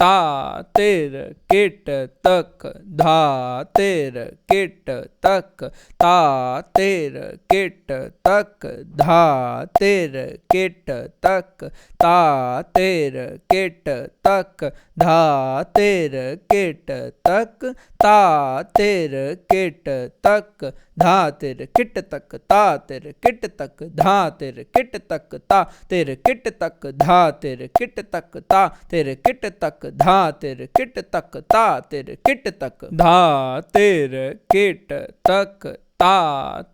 ता तेर किट तक धा तेर किट तक ता तेर किट तक धा तेर किट तक ता तेर किट तक धा तेर किट तक ता तेर किट तक धा तेर किट तक ता तेर किट तक धा तेर किट तक ता तेर किट तक धा तेर किट तक ता तेर किट तक धा तेर किट तक ता तेर किट तक धा तेर किट तक ता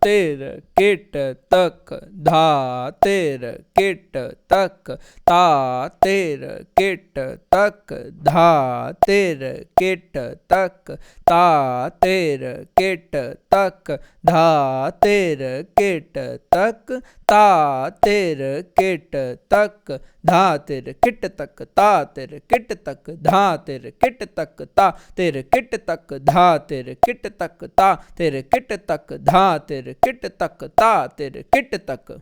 तेर किट तक धा तेर किट तक ता तेर किट तक धा तेर किट तक ता तेर किट तक धा तेर किट तक ता तेर किट तक धा तेर किट तक ता तेर किट तक धा तेर किट तक ता तेर किट तक धा तेर किट तक ता तेर किट तक धा तेर किट तक ता तेर किट तक।